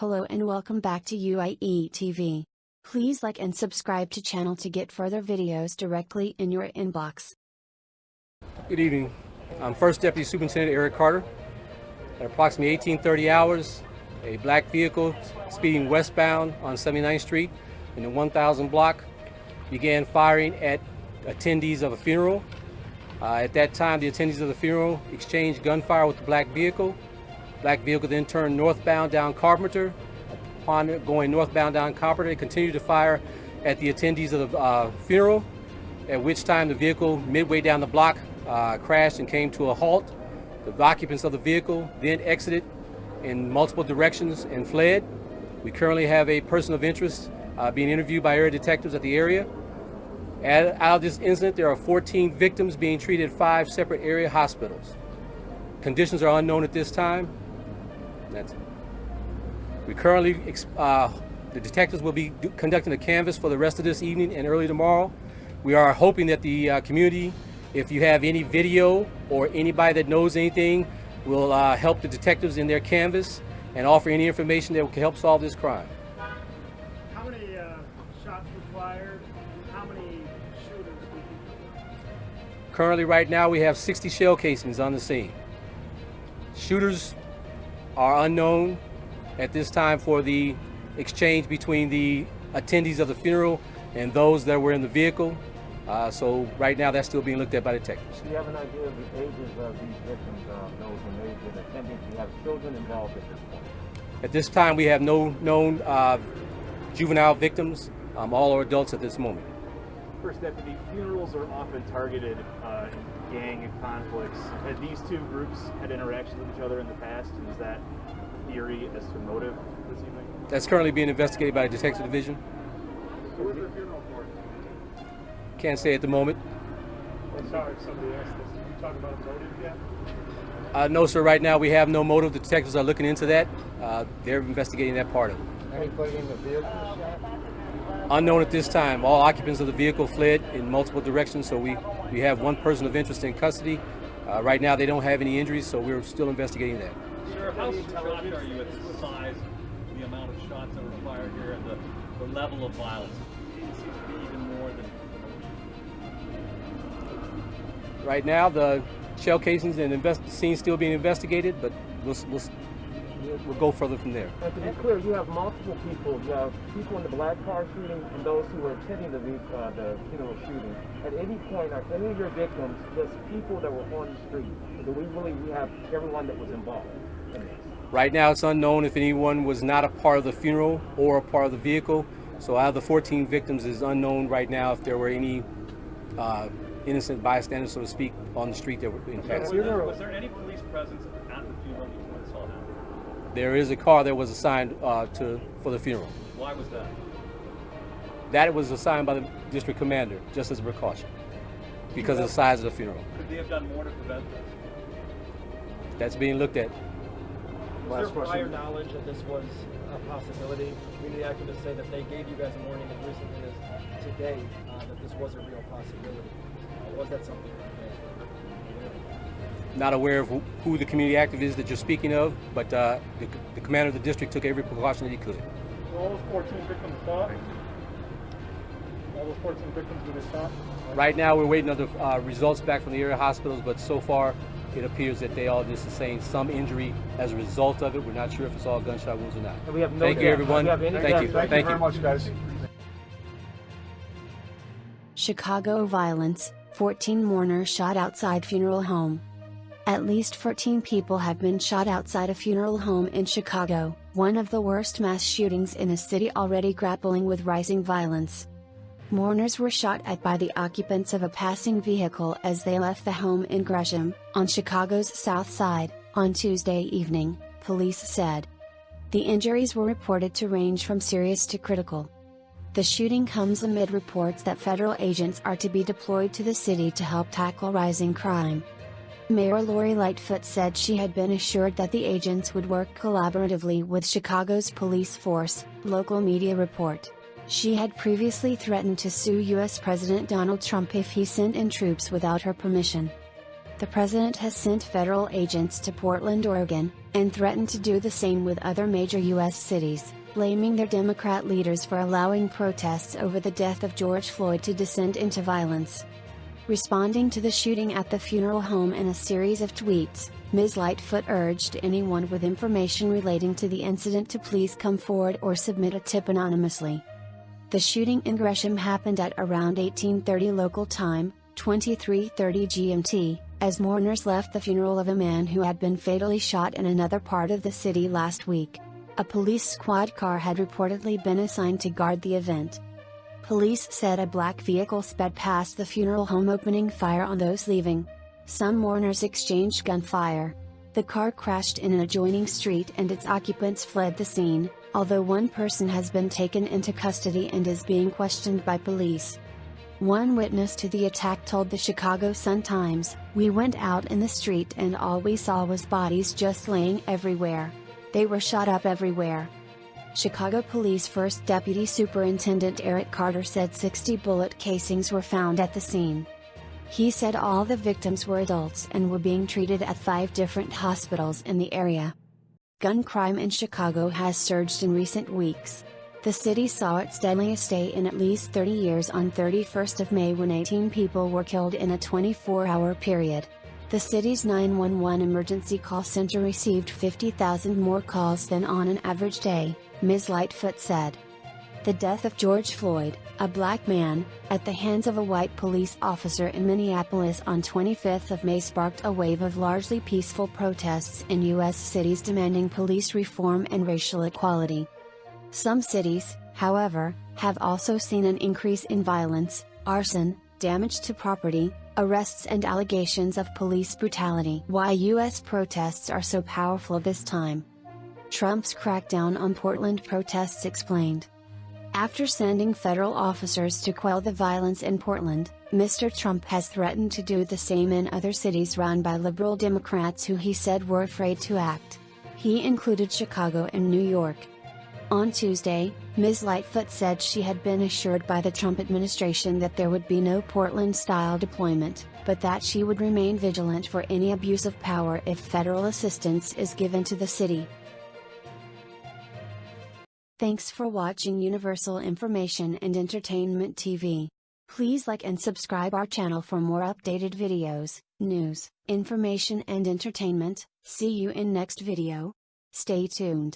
Hello and welcome back to UIE TV. Please like and subscribe to channel to get further videos directly in your inbox. Good evening. I'm First Deputy Superintendent Eric Carter. At approximately 1830 hours, a black vehicle speeding westbound on 79th Street in the 1000 block began firing at attendees of a funeral. At that time, the attendees of the funeral exchanged gunfire with the black vehicle. Black vehicle then turned northbound down Carpenter. Upon going northbound down Carpenter, they continued to fire at the attendees of the funeral, at which time the vehicle midway down the block crashed and came to a halt. The occupants of the vehicle then exited in multiple directions and fled. We currently have a person of interest being interviewed by area detectives at the area. Out of this incident, there are 14 victims being treated at 5 separate area hospitals. Conditions are unknown at this time. That's it. We currently, the detectives will be conducting a canvass for the rest of this evening and early tomorrow. We are hoping that the community, if you have any video or anybody that knows anything, will help the detectives in their canvass and offer any information that can help solve this crime. How many shots were fired? How many shooters did you? Currently, right now, we have 60 shell casings on the scene. Shooters are unknown at this time for the exchange between the attendees of the funeral and those that were in the vehicle. So right now that's still being looked at by detectives. Do you have an idea of the ages of these victims, those when they've been attending? Do you have children involved at this point? At this time we have no known juvenile victims. All are adults at this moment. First Deputy, funerals are often targeted in gang conflicts. Had these two groups had interactions with each other in the past? And is that theory as to motive this evening? That's currently being investigated by the Detective Division. Who was the funeral for? Can't say at the moment. I'm sorry, somebody asked this. Did you talk about a motive yet? No, sir. Right now we have no motive. The detectives are looking into that. They're investigating that part of it. Anybody in the vehicle shot? Unknown at this time. All occupants of the vehicle fled in multiple directions, so we have one person of interest in custody. Right now they don't have any injuries, so we're still investigating that. Sir, how shocked are you at the size, the amount of shots that were fired here, and the level of violence? It seems to be even more than... Right now, the shell casings and the scene still being investigated, but we'll go further from there. And to be clear, you have multiple people. You have people in the black car shooting and those who were attending the funeral shooting. At any point, are any of your victims just people that were on the street? Or do we have everyone that was involved in this? Right now, it's unknown if anyone was not a part of the funeral or a part of the vehicle. So out of the 14 victims, it's unknown right now if there were any innocent bystanders, so to speak, on the street that were being passed. Was there any police presence at the funeral when you saw that? There is a car that was assigned for the funeral. Why was that? That was assigned by the district commander, just as a precaution, because of the size of the funeral. Could they have done more to prevent this? That's being looked at. Was there prior knowledge that this was a possibility? Community activists say that they gave you guys a warning as recently as today that this was a real possibility. Was that something that Not aware of who the community activist is that you're speaking of, but the commander of the district took every precaution that he could. All those 14 victims shot? All those 14 victims were shot? Right now we're waiting on the results back from the area hospitals, but so far it appears that they all just sustained some injury as a result of it. We're not sure if it's all gunshot wounds or not. And we have no Thank you, everyone. Thank you. Thank you very much, guys. Chicago violence, 14 mourners shot outside funeral home. At least 14 people have been shot outside a funeral home in Chicago, one of the worst mass shootings in a city already grappling with rising violence. Mourners were shot at by the occupants of a passing vehicle as they left the home in Gresham, on Chicago's South Side, on Tuesday evening, police said. The injuries were reported to range from serious to critical. The shooting comes amid reports that federal agents are to be deployed to the city to help tackle rising crime. Mayor Lori Lightfoot said she had been assured that the agents would work collaboratively with Chicago's police force, local media report. She had previously threatened to sue U.S. President Donald Trump if he sent in troops without her permission. The president has sent federal agents to Portland, Oregon, and threatened to do the same with other major U.S. cities, blaming their Democrat leaders for allowing protests over the death of George Floyd to descend into violence. Responding to the shooting at the funeral home in a series of tweets, Ms. Lightfoot urged anyone with information relating to the incident to please come forward or submit a tip anonymously. The shooting in Gresham happened at around 18:30 local time, 23:30 GMT, as mourners left the funeral of a man who had been fatally shot in another part of the city last week. A police squad car had reportedly been assigned to guard the event. Police said a black vehicle sped past the funeral home, opening fire on those leaving. Some mourners exchanged gunfire. The car crashed in an adjoining street and its occupants fled the scene, although one person has been taken into custody and is being questioned by police. One witness to the attack told the Chicago Sun-Times, "We went out in the street and all we saw was bodies just laying everywhere. They were shot up everywhere." Chicago Police First Deputy Superintendent Eric Carter said 60 bullet casings were found at the scene. He said all the victims were adults and were being treated at 5 different hospitals in the area. Gun crime in Chicago has surged in recent weeks. The city saw its deadliest day in at least 30 years on 31st of May when 18 people were killed in a 24-hour period. The city's 911 emergency call center received 50,000 more calls than on an average day, Ms. Lightfoot said. The death of George Floyd, a black man, at the hands of a white police officer in Minneapolis on 25th of May sparked a wave of largely peaceful protests in U.S. cities demanding police reform and racial equality. Some cities, however, have also seen an increase in violence, arson, damage to property, arrests and allegations of police brutality. Why U.S. protests are so powerful this time. Trump's crackdown on Portland protests explained. After sending federal officers to quell the violence in Portland, Mr. Trump has threatened to do the same in other cities run by liberal Democrats who he said were afraid to act. He included Chicago and New York. On Tuesday, Ms. Lightfoot said she had been assured by the Trump administration that there would be no Portland-style deployment, but that she would remain vigilant for any abuse of power if federal assistance is given to the city. Thanks for watching Universal Information and Entertainment TV. Please like and subscribe our channel for more updated videos, news, information and entertainment. See you in next video. Stay tuned.